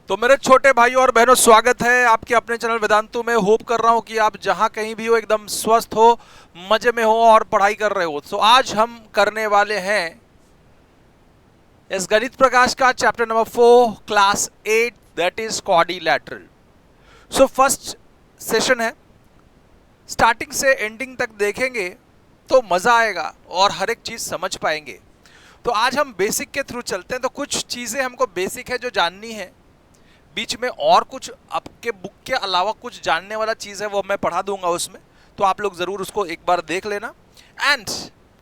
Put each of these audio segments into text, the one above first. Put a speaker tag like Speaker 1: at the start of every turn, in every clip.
Speaker 1: तो मेरे छोटे भाइयों और बहनों, स्वागत है आपके अपने चैनल वेदांतु में। होप कर रहा हूं कि आप जहां कहीं भी हो एकदम स्वस्थ हो, मजे में हो और पढ़ाई कर रहे हो। तो आज हम करने वाले हैं इस गणित प्रकाश का chapter number 4 class 8, that is quadrilateral. So first session है, स्टार्टिंग से एंडिंग तक देखेंगे तो मजा आएगा और हर एक चीज समझ पाएंगे। तो आज हम बेसिक के थ्रू चलते हैं। तो कुछ चीजें हमको बेसिक है जो जाननी है, बीच में और कुछ आपके बुक के अलावा कुछ जानने वाला चीज़ है वो मैं पढ़ा दूंगा उसमें, तो आप लोग ज़रूर उसको एक बार देख लेना। एंड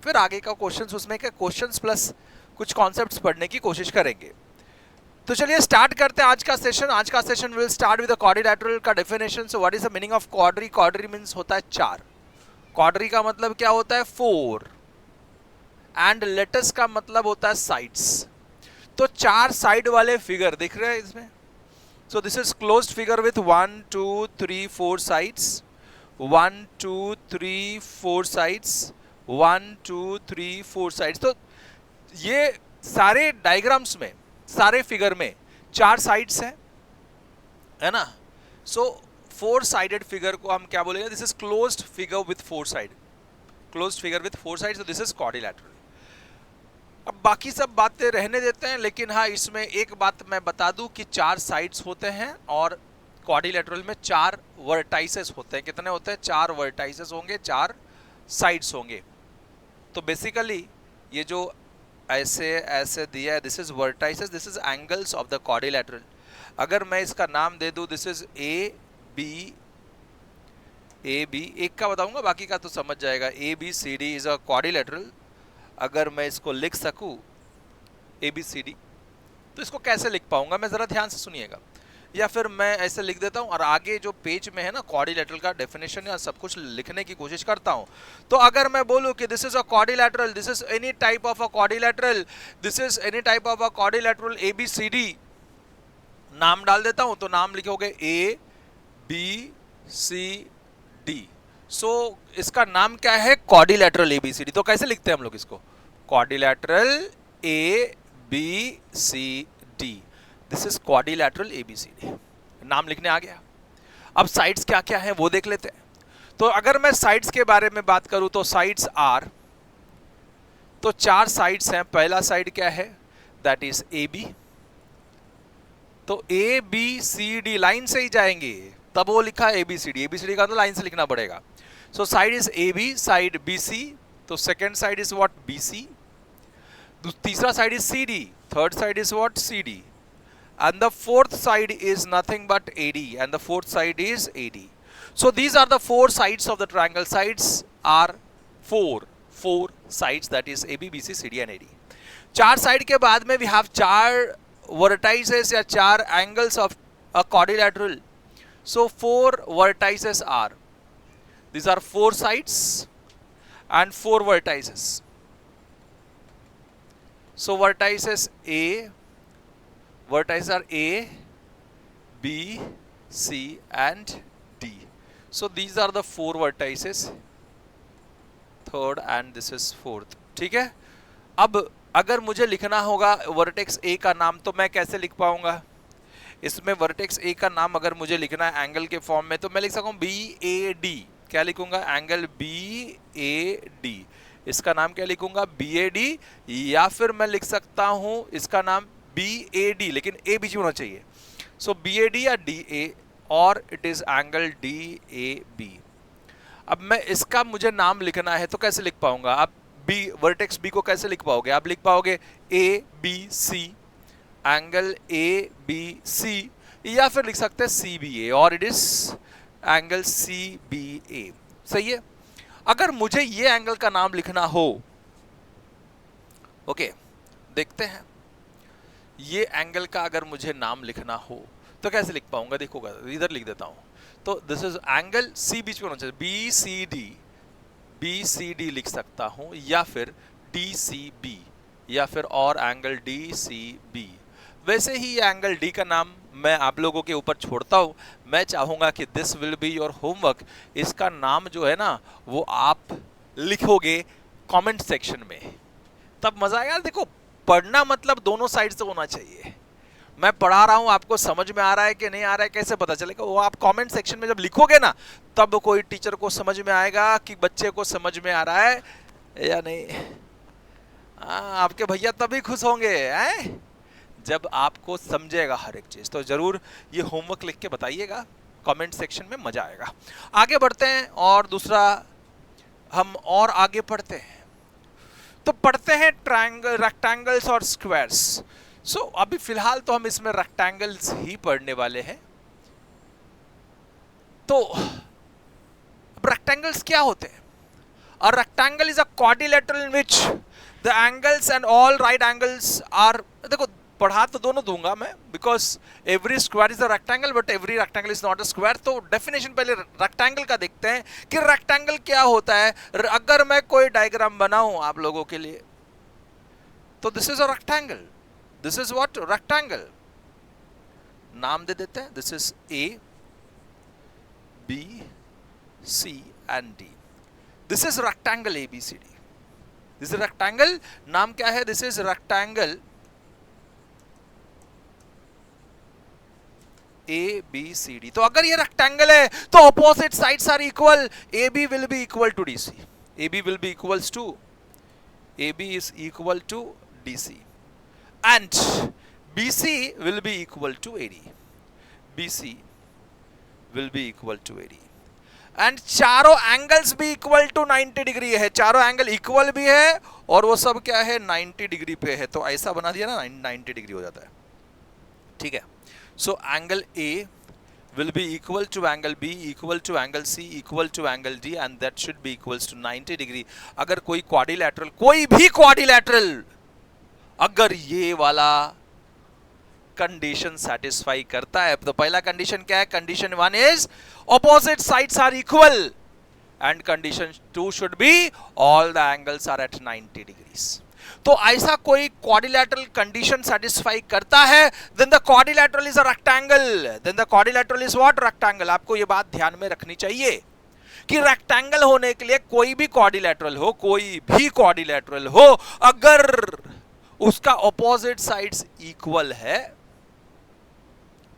Speaker 1: फिर आगे का क्वेश्चंस, उसमें के क्वेश्चंस प्लस कुछ कॉन्सेप्ट्स पढ़ने की कोशिश करेंगे। तो चलिए स्टार्ट करते हैं आज का सेशन। आज का session will start with the quadrilateral का definition. So what is the meaning of quadri? Quadri means होता है चार। क्वाड्री का मतलब क्या होता है? 4। एंड लेटस का मतलब होता है साइड्स। तो चार साइड वाले फिगर दिख रहे हैं इसमें। So this is closed figure with 1, 2, 3, 4 sides. 1, 2, 3, 4 sides. 1, 2, 3, 4 sides. तो ये सारे डायग्राम्स में, सारे फिगर में चार साइड्स हैं, है ना? So 4 साइडेड फिगर को हम क्या बोलेंगे? This is closed figure with 4 side. Closed figure with 4 side, so this is quadrilateral. अब बाकी सब बातें रहने देते हैं, लेकिन हाँ इसमें एक बात मैं बता दूं कि चार साइड्स होते हैं और क्वाड्रिलैटरल में चार वर्टाइसेस होते हैं। कितने होते हैं? चार वर्टाइसेस होंगे, चार साइड्स होंगे। तो बेसिकली ये जो ऐसे ऐसे दिया है, this is vertices, this is angles of the quadrilateral. अगर मैं इसका नाम दे दूं, दिस इज ए बी, एक का बताऊंगा, बाकी का तो समझ जाएगा। A B C D is a quadrilateral. अगर मैं इसको लिख सकूं ABCD, तो इसको कैसे लिख पाऊंगा? मैं जरा ध्यान से सुनिएगा। या फिर मैं ऐसे लिख देता हूं और आगे जो पेज में है ना क्वाड्रिलैटरल का डेफिनेशन या सब कुछ लिखने की कोशिश करता हूं। तो अगर मैं बोलूं कि this is a quadrilateral, this is any type of a quadrilateral, this is any type of a quadrilateral ABCD, नाम डाल देता हूं। तो नाम लिखोगे ABCD। सो इसका नाम क्या है? Quadrilateral ABCD। तो कैसे लिखते हैं हम लोग इसको? Quadrilateral ABCD। This is quadrilateral ABCD। नाम लिखने आ गया। अब साइड्स क्या क्या है वो देख लेते हैं। तो अगर मैं साइड्स के बारे में बात करूं तो साइड्स आर, तो चार साइड्स हैं। पहला साइड क्या है? That is AB। तो ABCD लाइन से ही जाएंगे, तब वो लिखा ABCD का तो लाइन से लिखना पड़ेगा। So side is AB, side BC. तो second side is what? BC. तीसरा side is CD. Third side is what? CD. And the fourth side is nothing but AD. And the fourth side is AD. So these are the four sides of the triangle. Sides are four sides, that is AB, BC, CD and AD. चार side के बाद में we have चार vertices या चार angles of a quadrilateral. So four vertices are, these are four sides and four vertices. So vertices are A, B, C and D. So these are the four vertices, third and this is fourth. ठीक है? अब अगर मुझे लिखना होगा vertex A का नाम, तो मैं कैसे लिख पाऊंगा? इसमें वर्टेक्स A का नाम अगर मुझे लिखना है एंगल के फॉर्म में, तो मैं लिख सकता हूं BAD। क्या लिखूंगा? Angle BAD। इसका नाम क्या लिखूंगा? BAD। या फिर मैं लिख सकता हूं इसका नाम BAD, लेकिन A बीच में होना चाहिए। सो BAD या DA, और इट इज एंगल DAB। अब मैं इसका मुझे नाम लिखना है तो कैसे लिख पाऊंगा? आप वर्टेक्स B को कैसे लिख पाओगे? आप लिख पाओगे ABC, एंगल ABC, या फिर लिख सकते हैं CBA, और इट इज एंगल CBA। सही है? अगर मुझे ये एंगल का नाम लिखना हो, ओके देखते हैं, ये एंगल का अगर मुझे नाम लिखना हो तो कैसे लिख पाऊंगा? देखोगा, इधर लिख देता हूं। तो दिस इज एंगल C बीच में होना चाहिए, BCD लिख सकता हूं, या फिर DCB, या फिर और एंगल DCB। वैसे ही ये एंगल D का नाम मैं आप लोगों के ऊपर छोड़ता हूं। मैं चाहूंगा कि this will be your homework. इसका नाम जो है ना वो आप लिखोगे कमेंट सेक्शन में, तब मजा आएगा। देखो, पढ़ना मतलब दोनों साइड से होना चाहिए। मैं पढ़ा रहा हूं, आपको समझ में आ रहा है कि नहीं आ रहा है, कैसे पता चलेगा? वो आप कमेंट सेक्शन में जब लिखोगे ना, तब कोई टीचर को समझ में आएगा कि बच्चे को समझ में आ रहा है या नहीं। आपके भैया तभी खुश होंगे हैं जब आपको समझेगा हर एक चीज। तो जरूर ये होमवर्क लिख के बताइएगा कमेंट सेक्शन में, मजा आएगा। आगे बढ़ते हैं और दूसरा हम और आगे पढ़ते हैं। तो पढ़ते हैं ट्रायंगल, रेक्टेंगल्स और स्क्वायर्स। सो अभी फिलहाल तो हम इसमें रेक्टेंगल्स ही पढ़ने वाले हैं। तो रेक्टेंगल्स क्या होते हैं? A rectangle is a quadrilateral in which the angles and all right angles are, देखो पढ़ा तो दोनों दूंगा मैं, because every square is a rectangle but every rectangle is not a square। तो डेफिनेशन पहले रेक्टेंगल का देखते हैं कि रेक्टेंगल क्या होता है। अगर मैं कोई डायग्राम बनाऊं आप लोगों के लिए, तो this is a rectangle. This is what? Rectangle. नाम दे देते हैं, this is A, B, C and D. This is rectangle ABCD। This is rectangle, नाम क्या है? This is rectangle ABCD। तो अगर ये रेक्टेंगल है तो opposite sides are equal. AB will be equal to DC, AB will be equals to, AB is equal to DC and BC will be equal to AD, BC will be equal to AD and चारों angles भी equal to 90 degree है। चारों angle equal भी है और वो सब क्या है? 90 डिग्री पे है। तो ऐसा बना दिया ना, 90 डिग्री हो जाता है। ठीक है। So angle A will be equal to angle B equal to angle C equal to angle D and that should be equals to 90 degree. अगर कोई क्वाड्रिलैटरल, कोई भी क्वाड्रिलैटरल अगर ये वाला कंडीशन सेटिस्फाई करता है, तो पहला कंडीशन क्या है? Condition 1 is opposite sides are equal and condition 2 should be all the angles are at 90 degrees. तो ऐसा कोई क्वाड्रिलैटरल कंडीशन सेटिस्फाई करता है, then the quadrilateral is a rectangle. Then the quadrilateral is what? Rectangle. आपको ये बात ध्यान में रखनी चाहिए कि रेक्टेंगल होने के लिए कोई भी क्वाड्रिलैटरल हो, कोई भी क्वाड्रिलैटरल हो, अगर उसका ऑपोजिट साइड्स इक्वल है,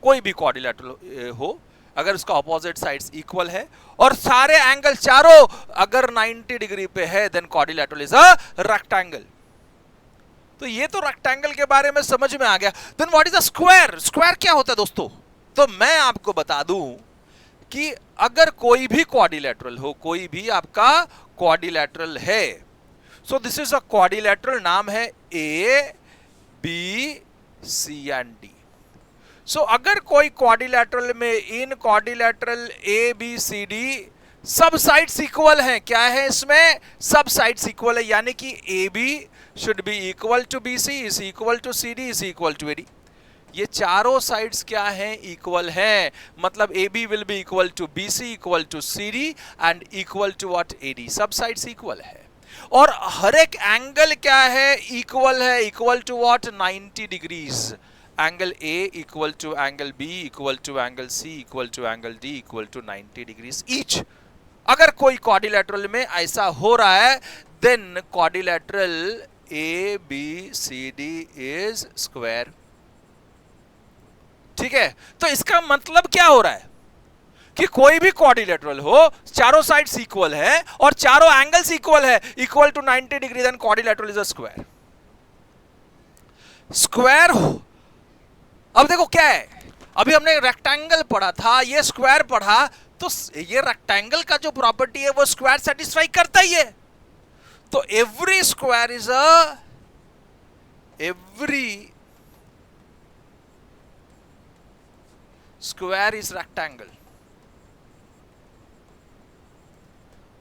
Speaker 1: कोई भी क्वाड्रिलैटरल हो अगर उसका ऑपोजिट साइड्स इक्वल है और सारे एंगल चारों अगर 90 डिग्री पे है, then quadrilateral is a rectangle. तो ये तो रेक्टेंगल के बारे में समझ में आ गया। Then what is a square? Square क्या होता है दोस्तों? तो मैं आपको बता दूं कि अगर कोई भी क्वाड्रिलैटरल हो, कोई भी आपका क्वाड्रिलैटरल है, so this is a quadrilateral, नाम है A B C and D। सो अगर कोई क्वाड्रिलैटरल में, इन क्वाड्रिलैटरल ABCD सब साइड्स इक्वल हैं, क्या है इसमें? सब साइड्स इक्वल है, यानी कि AB should be equal to BC is equal to CD is equal to AD। ये चारों साइड्स क्या हैं? इक्वल हैं। मतलब AB will be equal to BC equal to CD and equal to what? AD। सब साइड्स इक्वल है और हर एक एंगल क्या है? इक्वल है। Equal to what? 90 degrees. Angle A equal to angle B equal to angle C equal to angle D equal to 90 degrees each. अगर कोई क्वाड्रिलैटरल में ऐसा हो रहा है, then quadrilateral ABCD is square. ठीक है। तो इसका मतलब क्या हो रहा है कि कोई भी क्वाड्रिलैटरल हो, चारों साइड्स इक्वल है और चारों एंगल्स इक्वल है, equal to 90 degree, then quadrilateral is a square. Square हो, अब देखो क्या है, अभी हमने रेक्टेंगल पढ़ा था, ये स्क्वायर पढ़ा, तो ये रेक्टेंगल का जो प्रॉपर्टी है वो स्क्वायर सेटिस्फाई करता ही है। तो every square is every square is rectangle,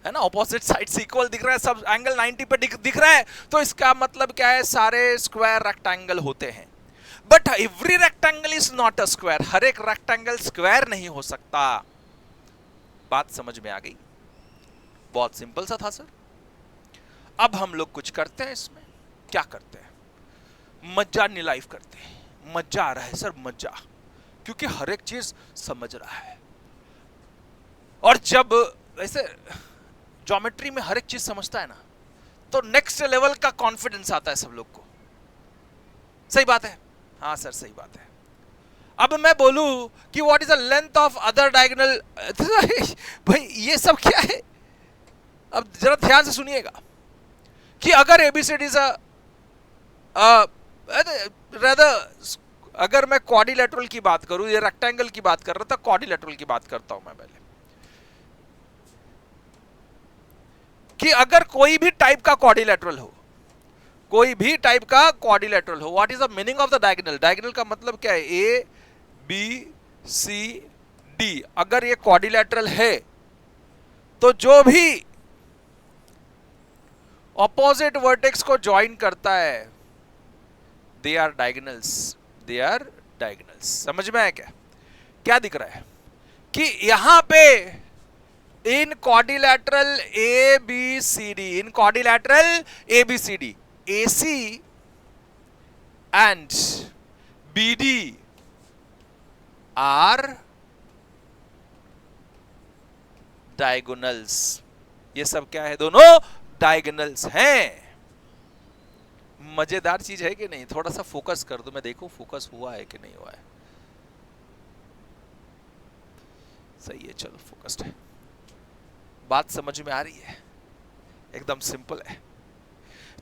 Speaker 1: है ना? ऑपोजिट साइड्स इक्वल दिख रहा है, सब एंगल 90 पे दिख रहा है, तो इसका मतलब क्या है? सारे स्क्वायर रेक्टेंगल होते हैं। But every rectangle is not a square. हर एक रेक्टेंगल स्क्वायर नहीं हो सकता। बात समझ में आ गई? बहुत सिंपल सा था सर। अब हम लोग कुछ करते हैं इसमें। क्या करते हैं? मजा लाइफ करते हैं। मजा आ रहा है सर, मजा, क्योंकि हर एक चीज समझ रहा है। और जब ऐसे ज्योमेट्री में हर एक चीज समझता है ना, तो नेक्स्ट लेवल का कॉन्फिडेंस आता है सब लोग को। सही बात है? हाँ सर सही बात है। अब मैं बोलूं कि what is the length of other diagonal, भाई ये सब क्या है? अब जरा ध्यान से सुनिएगा कि अगर एबीसीडी इज रेदर, अगर मैं क्वाड्रिलेटरल की बात करूं, ये रेक्टेंगल की बात कर रहा था, क्वाड्रिलेटरल की बात करता हूं मैं पहले, कि अगर कोई भी टाइप का क्वाड्रिलेटरल हो, कोई भी टाइप का क्वाड्रिलेटरल हो, what is the meaning of the diagonal? Diagonal का मतलब क्या है? A B C D. अगर ये क्वाड्रिलेटरल है तो जो भी ऑपोजिट वर्टेक्स को ज्वाइन करता है, they are diagonals, they are diagonals. समझ में आया क्या? क्या दिख रहा है कि यहां पे in quadrilateral A B C D, in quadrilateral A B C D, AC and BD are diagonals। ये सब क्या है? दोनों डायगोनल्स हैं। मजेदार चीज है कि नहीं? थोड़ा सा फोकस कर दो, मैं देखूं फोकस हुआ है कि नहीं हुआ है। सही है, चलो फोकस्ड है। बात समझ में आ रही है? एकदम सिंपल है।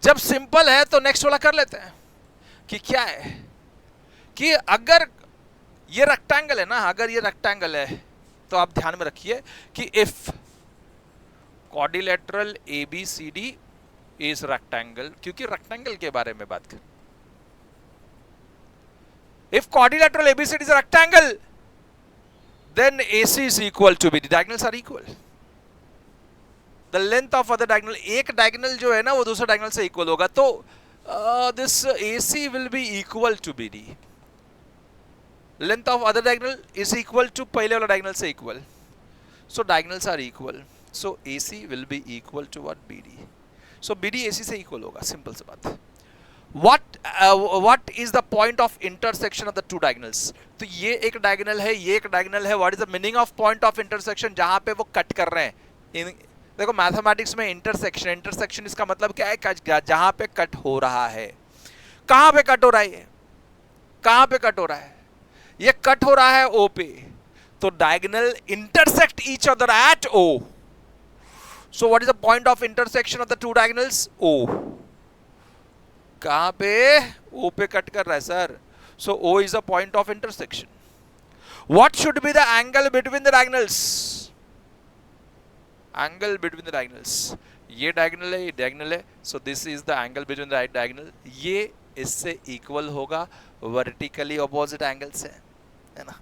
Speaker 1: जब सिंपल है तो नेक्स्ट वाला कर लेते हैं कि क्या है कि अगर ये रेक्टेंगल है ना, अगर ये रेक्टेंगल है तो आप ध्यान में रखिए कि if quadrilateral ABCD is rectangle, क्योंकि रेक्टेंगल के बारे में बात कर, if quadrilateral ABCD is rectangle then AC is equal to BD, diagonals are equal. The length of other diagonal, एक डायगोनल जो है ना वो दूसरे डायगोनल से इक्वल होगा, तो this AC will be equal to BD। Length of other diagonal is equal to पहले वाला डायगोनल से equal, so diagonals are equal, so AC will be equal to what? BD। so BD AC से equal होगा, simple सी बात। what is the point of intersection of the two diagonals? तो ये एक डायगोनल है, ये एक डायगोनल है। what is the meaning of point of intersection? जहां पे वो कट कर रहे हैं। देखो मैथमेटिक्स में इंटरसेक्शन, इंटरसेक्शन इसका मतलब क्या है? जहां पे कट हो रहा है। कहां पे कट हो रहा है? कहां पे कट हो रहा है? ये कट हो रहा है O पे, तो diagonal intersect each other at O। So what is the point of intersection of the two diagonals? O। कहां पे? O पे कट कर रहा है sir, so O is the point of intersection. What should be the angle between the diagonals? Angle between the diagonals, ये diagonal है, ये diagonal है, so this is the angle between the diagonal. ये इससे equal होगा, vertically opposite angles है ना।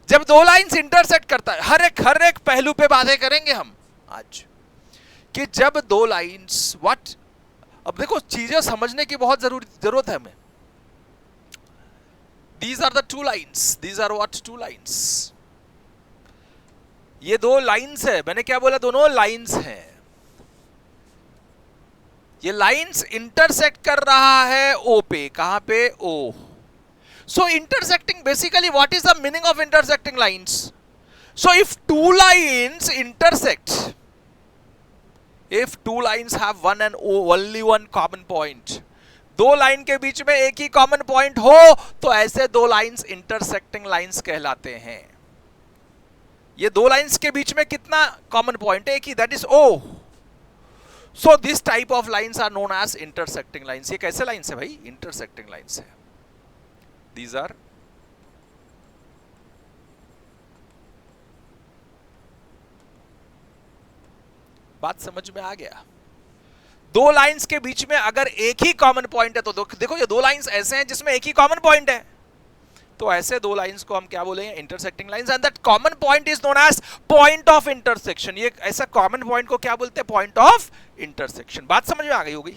Speaker 1: जब दो लाइंस इंटरसेक्ट करता है, हर एक पहलू पे बातें करेंगे हम आज कि जब दो लाइंस व्हाट, अब देखो चीजें समझने की बहुत जरूरत है हमें। These are the two lines, these are what? Two lines. ये दो लाइंस है, मैंने क्या बोला? दोनों लाइंस हैं। ये लाइंस इंटरसेक्ट कर रहा है O पे। कहां पे? O। So intersecting, basically what is the meaning of intersecting lines? So if two lines intersect, if two lines have one and only one common point, दो लाइन के बीच में एक ही कॉमन पॉइंट हो तो ऐसे दो लाइंस इंटरसेक्टिंग लाइंस कहलाते हैं। ये दो लाइंस के बीच में कितना कॉमन पॉइंट है? एक ही, that is O। So this type of lines are known as intersecting lines. ये कैसे लाइंस है भाई? इंटरसेक्टिंग लाइंस है। दीज आर बात समझ में आ गया? दो लाइंस के बीच में अगर एक ही कॉमन पॉइंट है तो देखो ये दो लाइंस ऐसे हैं जिसमें एक ही कॉमन पॉइंट है, तो ऐसे दो लाइंस को हम क्या बोलेंगे? Intersecting lines. And that common point is known as point of intersection. ये ऐसा कॉमन पॉइंट को क्या बोलते हैं? Point of intersection. बात समझ में आ गई होगी?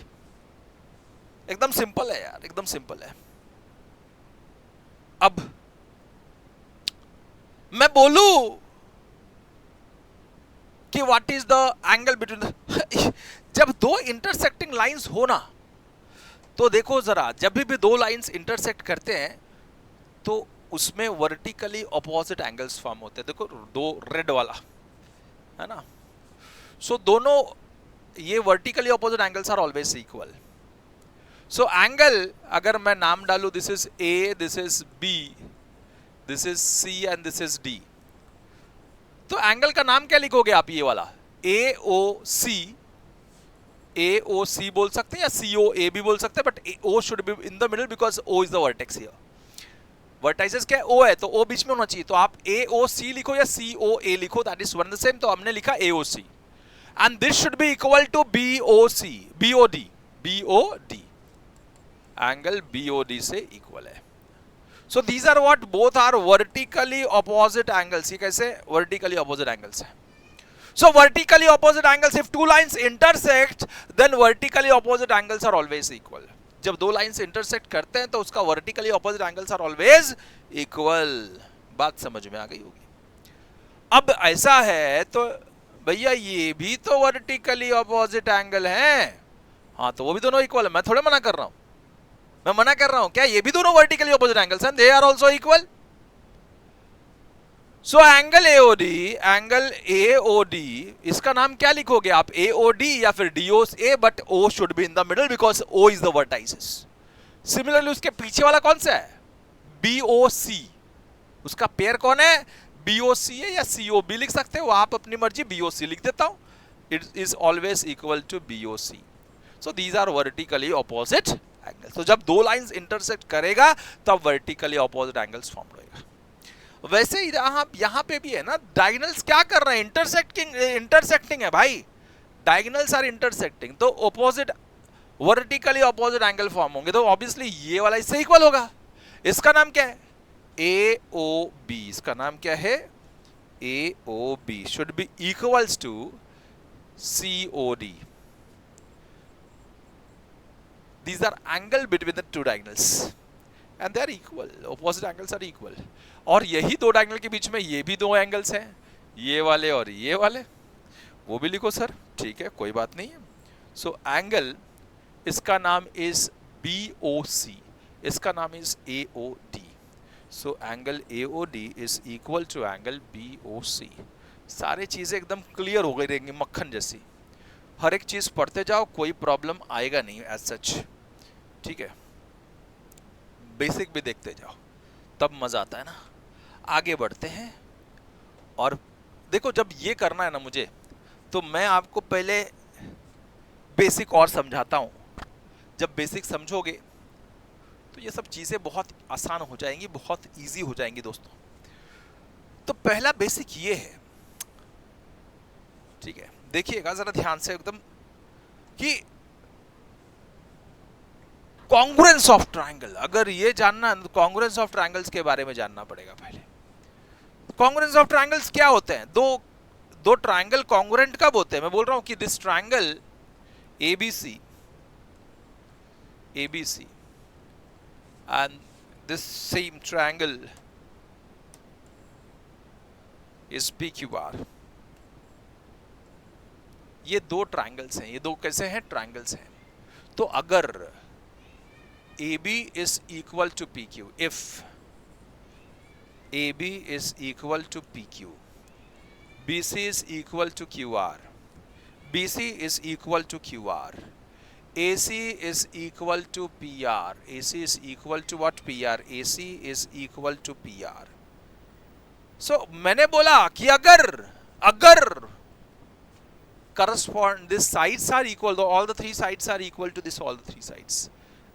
Speaker 1: एकदम सिंपल है यार, एकदम सिंपल है। अब मैं बोलूं कि what is the angle between जब दो इंटरसेक्टिंग लाइंस हो ना, तो देखो जरा, जब भी दो लाइंस इंटरसेक्ट करते हैं तो उसमें वर्टिकली ऑपोजिट एंगल्स फॉर्म होते हैं। देखो दो रेड वाला है ना, सो दोनों ये vertically opposite angles are always equal. So angle अगर मैं नाम डालूं, this is A, this is B, this is C and this is D. तो एंगल का नाम क्या लिखोगे आप, ये वाला ए ओ सी बोल सकते हैं या सी ओ ए भी बोल सकते हैं, but O should be in the middle because O is the vertex here. Vertices क्या है, ओ है, तो ओ बीच में होना चाहिए। तो आप ए ओ सी लिखो या सी ओ ए लिखो, that is one the same. तो हमने लिखा A O C and this should be equal to B O C, B O D, angle B O D से इक्वल है। So these are what, both are vertically opposite angles. ये कैसे vertically opposite angles है? So vertically opposite angles, if two lines intersect, then vertically opposite angles are always equal. जब दो lines intersect करते हैं तो उसका vertically opposite angles are always equal. बात समझ में आ गई होगी। अब ऐसा है तो भैया ये भी तो वर्टिकली ऑपोजिट एंगल है, हाँ तो वो भी दोनों इक्वल है। मैं थोड़े मना कर रहा हूं, मैं मना कर रहा हूं क्या? ये भी दोनों वर्टिकली ऑपोजिट एंगल्स हैं, they are also equal. So angle AOD, इसका नाम क्या लिखोगे आप, AOD या फिर DOA, but O should be in the middle because O is the vertices. Similarly उसके पीछे वाला कौन सा है, BOC, उसका पेयर कौन है, BOC है या COB लिख सकते हो आप, अपनी मर्जी, BOC लिख देता हूं। It is always equal to BOC। So these are vertically opposite angles. तो जब दो लाइंस इंटरसेक्ट करेगा तब वर्टिकली ऑपोजिट एंगल्स फॉर्म होगा। वैसे ही यहां पे भी है ना, डायगोनल्स क्या कर रहे हैं, इंटरसेक्टिंग है भाई, डायगोनल्स आर इंटरसेक्टिंग, तो opposite vertically opposite angle form होंगे। तो ऑब्वियसली ये वाला इससे इक्वल होगा। इसका नाम क्या है, AOB। इसका नाम क्या है, AOB should be equals to COD। These are angle between the two diagonals and they are equal, opposite angles are equal। और यही दो डायगोनल के बीच में ये भी दो एंगल्स हैं, ये वाले और ये वाले, वो भी लिखो सर, ठीक है कोई बात नहीं है। सो एंगल, इसका नाम इज BOC, इसका नाम is AOD। So angle AOD is equal to angle BOC। सारी चीजें एकदम क्लियर हो गई रहेंगी मक्खन जैसी, हर एक चीज पढ़ते जाओ, कोई प्रॉब्लम आएगा नहीं एज सच, ठीक है। बेसिक भी देखते जाओ तब मजा आता है ना। आगे बढ़ते हैं और देखो, जब ये करना है ना मुझे, तो मैं आपको पहले बेसिक और समझाता हूं। जब बेसिक समझोगे तो ये सब चीजें बहुत आसान हो जाएंगी, बहुत इजी हो जाएंगी दोस्तों। तो पहला बेसिक ये है, ठीक है, देखिएगा जरा ध्यान से एकदम, कि कॉन्ग्रुएंस ऑफ ट्रायंगल। अगर ये जानना है तो कॉन्ग्रुएंस ऑफ ट्रायंगल्स के बारे में जानना पड़ेगा पहले। कॉन्ग्रुएंस ऑफ ट्रायंगल्स क्या होते हैं, दो ट्रायंगल कॉन्ग्रुएंट कब होते हैं? मैं बोल रहा हूं कि this triangle ABC and this same triangle is PQR। ये दो ट्रायंगल्स हैं, ये दो कैसे हैं, ट्रायंगल्स हैं। तो अगर AB is equal to PQ, if AB is equal to PQ, BC is equal to QR, BC is equal to QR, AC is equal to PR, AC is equal to what, PR, AC is equal to PR। So मैंने बोला कि अगर correspond, these sides are equal, all the three sides are equal to this, all the three sides,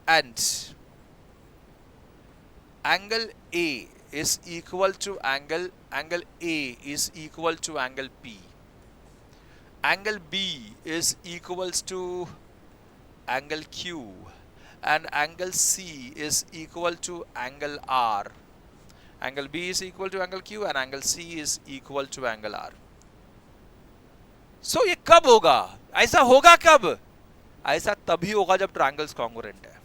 Speaker 1: and angle A is equal to angle A is equal to angle P, angle B is equals to angle Q, and angle C is equal to angle R, angle B is equal to angle Q and angle C is equal to angle R। So ये कब होगा, ऐसा होगा कब, ऐसा तभी होगा जब ट्रायंगल्स कॉन्ग्रुएंट है।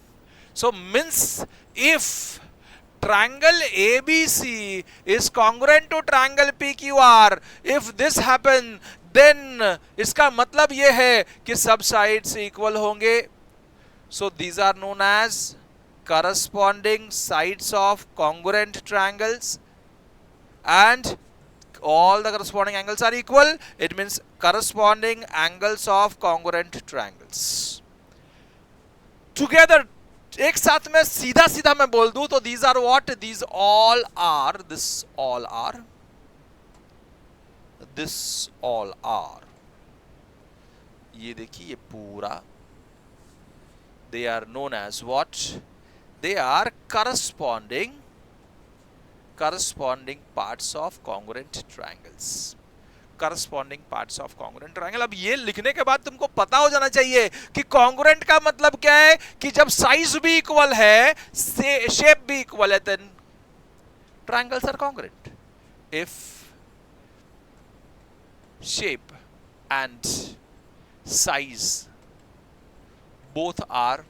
Speaker 1: So means if triangle ABC is congruent to triangle PQR, if this happen, then इसका मतलब ये है कि सब साइड्स इक्वल होंगे। So these are known as corresponding sides of congruent triangles, and all the corresponding angles are equal. It means corresponding angles of congruent triangles. Together एक साथ में सीधा सीधा मैं बोल दूं तो these are what, these all are, this all are, this all are, ये देखिए ये पूरा, they are known as what, they are corresponding parts of congruent triangles, corresponding parts of congruent triangle। अब ये लिखने के बाद तुमको पता हो जाना चाहिए कि congruent का मतलब क्या है, कि जब साइज भी इक्वल है, शेप भी इक्वल है, then triangles are congruent। if shape and size both are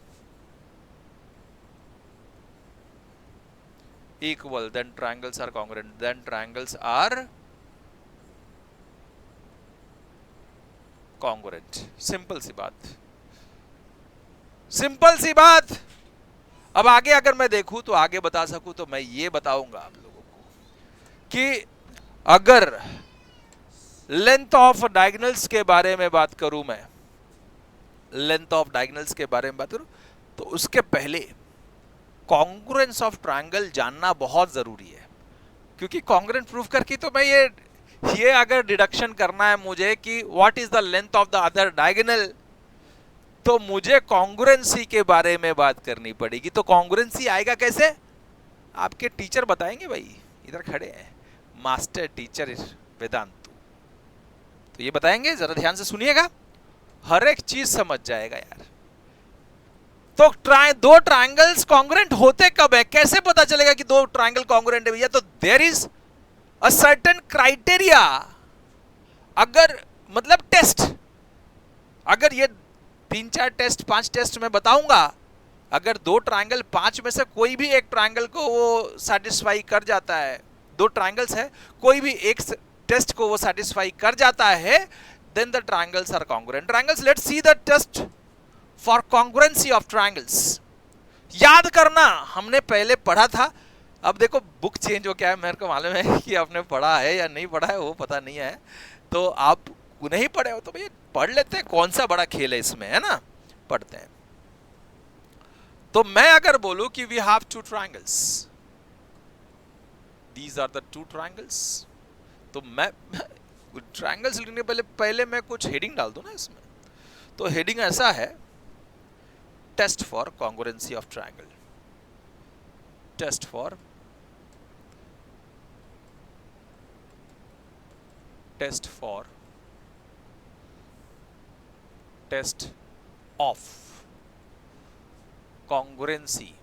Speaker 1: equal, then triangles are congruent, then triangles are congruent। Simple सी बात, सिंपल सी बात। अब आगे अगर मैं देखूं तो आगे बता सकूं तो मैं ये बताऊंगा आप लोगों को कि अगर लेंथ ऑफ डायगोनल्स के बारे में बात करूं, मैं लेंथ ऑफ डायगोनल्स के बारे में बात करूं तो उसके पहले कॉन्ग्रुएंस ऑफ ट्रायंगल जानना बहुत जरूरी है, क्योंकि कॉन्ग्रुएंट प्रूफ करके तो मैं ये अगर डिडक्शन करना है मुझे कि what is the length of the other diagonal, तो मुझे कॉन्ग्रुएंसी के बारे में बात करनी पड़ेगी। तो कॉन्ग्रुएंसी आएगा कैसे, आपके टीचर बताएंगे, भाई इधर खड़े हैं मास्टर टीचर वेदांतु, तो ये बताएंगे, जरा ध्यान से सुनिएगा, हर एक चीज समझ जाएगा यार। तो दो ट्रायंगल्स कॉन्ग्रुएंट होते कब है, कैसे पता चलेगा कि दो ट्रायंगल कॉन्ग्रुएंट है भैया, तो there is a certain criteria. अगर मतलब टेस्ट, अगर ये 3 4 टेस्ट 5 टेस्ट मैं बताऊंगा, अगर दो ट्रायंगल 5 में से कोई भी एक ट्रायंगल को वो सेटिस्फाई कर जाता है, दो ट्रायंगल्स है कोई भी एक टेस्ट को वो सेटिस्फाई कर जाता है, then the triangles are congruent triangles. Let's see the test for congruency of triangles. याद करना, हमने पहले पढ़ा था, अब देखो बुक चेंज हो गया है, मेरे को मालूम है कि आपने पढ़ा है या नहीं पढ़ा है वो पता नहीं है, तो आप नहीं पढ़े हो तो भैया पढ़ लेते हैं, कौन सा बड़ा खेल है इसमें, है ना, पढ़ते हैं। तो मैं अगर बोलूं कि we have two triangles, these are the two triangles, तो मैं ट्रायंगल्स लिखने पहले मैं कुछ हेडिंग डाल दूं ना इसमें, तो हेडिंग ऐसा है, test for congruency of triangle, test for test of congruency,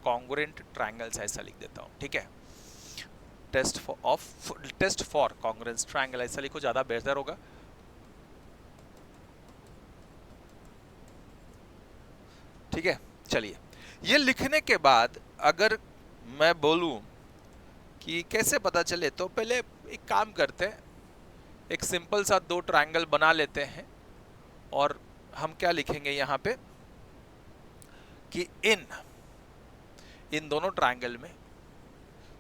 Speaker 1: congruent triangles ऐसा लिख देता हूं, ठीक है, टेस्ट फॉर कॉन्ग्रुएंस ट्रायंगल ऐसा लिखो, ज्यादा बेहतर होगा। ठीक है, चलिए, ये लिखने के बाद अगर मैं बोलूं कि कैसे पता चले, तो पहले एक काम करते हैं, एक सिंपल सा दो ट्रायंगल बना लेते हैं, और हम क्या लिखेंगे यहाँ पे कि इन दोनों ट्रायंगल में,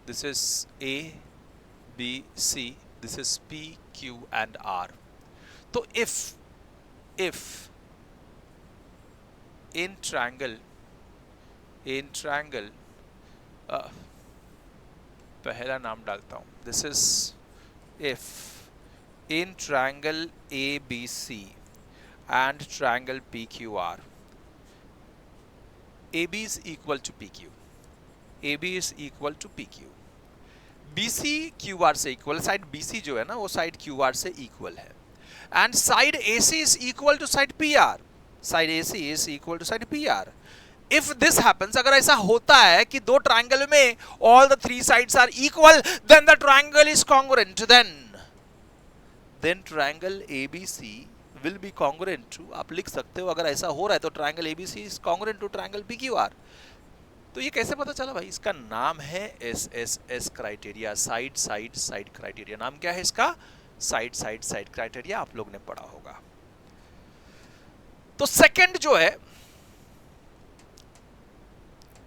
Speaker 1: this is A B C, this is P Q and R, तो इफ in triangle पहला नाम डालता हूं, this is if in triangle ABC and triangle PQR, AB is equal to PQ, AB is equal to PQ, BC QR से equal, side BC जो है ना वो साइड QR से इक्वल है, and side AC is equal to side PR, side AC is equal to side PR। If this happens, अगर ऐसा होता है कि दो ट्रायंगल में all the three sides are equal, then the triangle is congruent, then triangle ABC will be congruent to, आप लिख सकते हो, अगर ऐसा हो रहा है तो triangle ABC is congruent to triangle PQR। तो ये कैसे पता चला भाई, इसका नाम है SSS criteria, side side side criteria. नाम क्या है इसका, साइड साइड साइड क्राइटेरिया, आप लोग ने पढ़ा होगा। तो सेकंड जो है,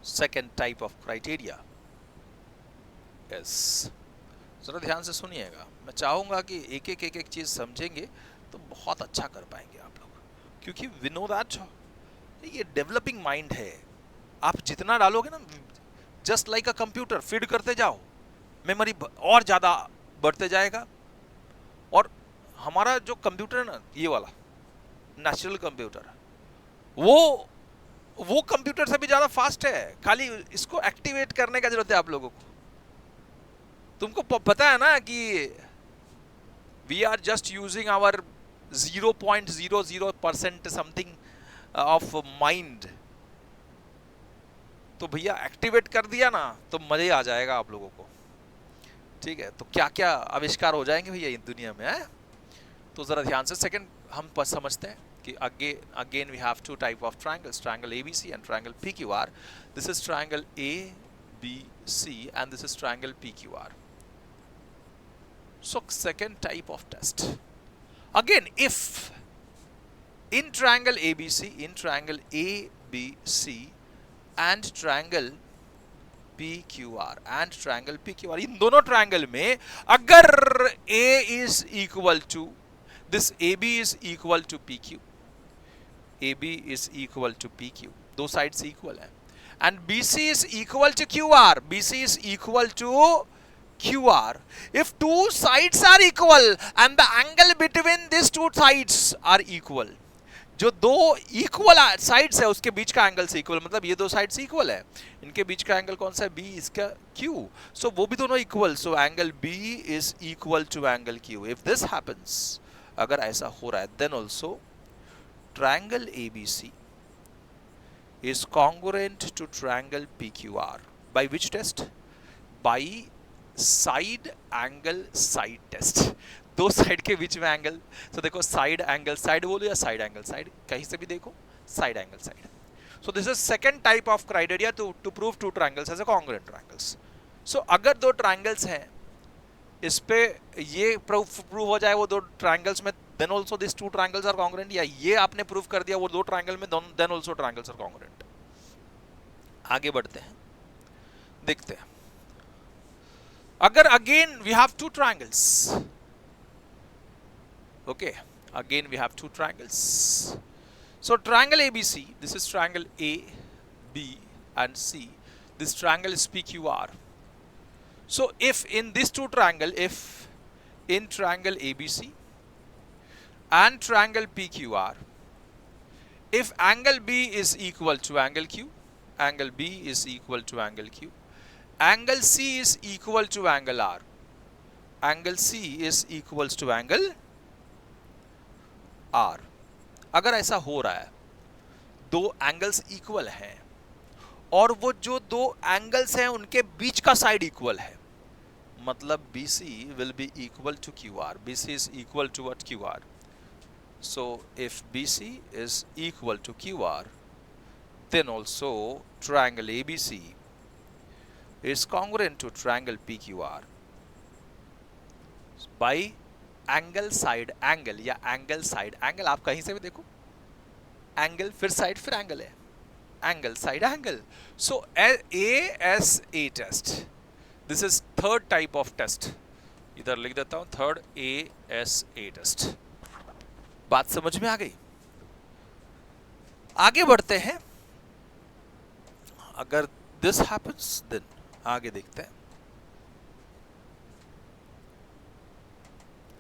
Speaker 1: second type of criteria, yes, जरा ध्यान से सुनिएगा, मैं चाहूंगा कि एक एक चीज समझेंगे तो बहुत अच्छा कर पाएंगे आप लोग, क्योंकि वी नो दैट ये डेवलपिंग माइंड है, आप जितना डालोगे ना, just like a computer feed करते जाओ, मेमोरी और ज्यादा बढ़ते जाएगा। और हमारा जो कंप्यूटर है ना, ये वाला नेचुरल कंप्यूटर, वो कंप्यूटर से भी ज्यादा फास्ट है, खाली इसको एक्टिवेट करने का जरूरत है आप लोगों को। तुमको पता है ना कि we are just using our 0.00% something of mind. तो भैया एक्टिवेट कर दिया ना तो मजे आ जाएगा आप लोगों को। ठीक है, तो क्या क्या आविष्कार हो जाएंगे भैया इस दुनिया में है? तो जरा ध्यान से सेकंड हम समझते हैं कि again we have two type of triangles, triangle ABC and triangle PQR. This is triangle ABC and this is triangle PQR. So second type of test, again if in triangle ABC and triangle PQR इन दोनों triangle में अगर A is equal to this, AB is equal to PQ, दो sides equal है, and BC is equal to QR, if two sides are equal and the angle between these two sides are equal, जो दो equal sides है उसके बीच का angle से इक्वल, मतलब ये दो साइड्स इक्वल है, इनके बीच का एंगल कौन सा है? B, इसका Q, सो वो भी दोनों equal, so angle B is equal to angle Q। If this happens, अगर ऐसा हो रहा है, then also triangle ABC is congruent to triangle PQR by which test? By side angle side test। दो साइड के बीच में एंगल, तो देखो साइड एंगल साइड बोलो या साइड एंगल साइड, कहीं से भी देखो side angle side. So this is second type of criteria to prove two triangles as a congruent triangles. सो अगर दो ट्रायंगल्स हैं, इस पे ये प्रूव हो जाए वो दो ट्रायंगल्स में, then also this two triangles are congruent, या ये आपने प्रूव कर दिया वो दो ट्रायंगल में, then also triangles are congruent. आगे बढ़ते हैं, देखते हैं। अगर again we have two triangles, okay, again we have two triangles, so triangle ABC, this is triangle A, B and C, this triangle is PQR। so if in these two triangle, if in triangle ABC and triangle PQR, if angle B is equal to angle Q, angle B is equal to angle Q, angle C is equal to angle R, angle C is equals to angle R। अगर ऐसा हो रहा है, दो angles equal हैं और वो जो दो एंगल्स हैं उनके बीच का साइड इक्वल है, मतलब BC will be equal to QR, BC is equal to what? QR। so if BC is equal to QR, then also triangle ABC is congruent to triangle PQR by angle side angle या angle side angle. आप कहीं से भी देखो, angle फिर side फिर angle है, angle side angle. So ASA test, this is third type of test, इधर लिख देता हूं थर्ड ASA टेस्ट। बात समझ में आ गई? आगे बढ़ते हैं। अगर दिस हैपेंस, देन आगे देखते हैं।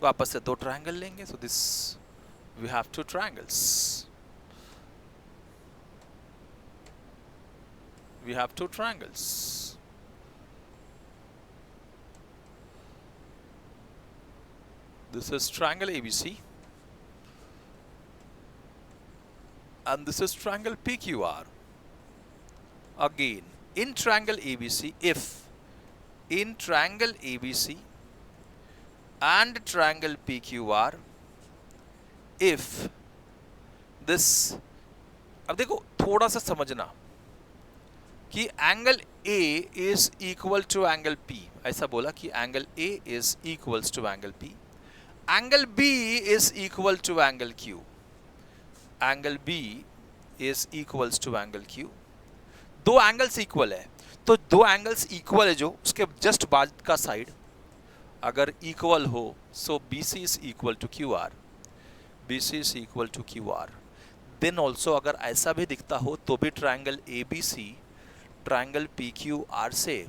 Speaker 1: वापस से दो ट्रायंगल लेंगे, so this we have two triangles, we have two triangles. This is triangle ABC and this is triangle PQR। again in triangle ABC, if in triangle ABC and triangle PQR, if this, अब देखो थोड़ा सा समझना कि angle A is equal to angle P, ऐसा बोला कि angle A is equals to angle P, angle B is equal to angle Q, angle B is equals to angle Q। दो एंगल्स इक्वल है, तो दो एंगल्स इक्वल है जो उसके जस्ट बाद का साइड अगर इक्वल हो, सो BC is equal to QR, BC is equal to QR। Then also अगर ऐसा भी दिखता हो तो भी triangle ABC triangle P Q R से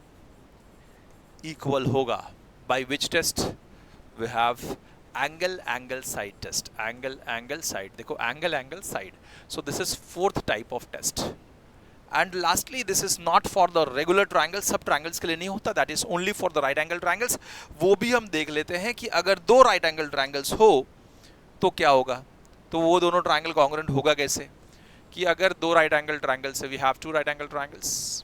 Speaker 1: इक्वल होगा। By which test? We have angle side test. Angle side, देखो angle side. So this is fourth type of test. And lastly this is not for the regular triangle, सब triangles के लिए नहीं होता, that is only for the right angle triangles. वो भी हम देख लेते हैं कि अगर दो राइट एंगल ट्रायंगल्स हो तो क्या होगा। तो वो दोनों ट्रायंगल कॉन्ग्रुएंट होगा कैसे, कि अगर दो राइट एंगल ट्रायंगल्स है, we have two right angle triangles,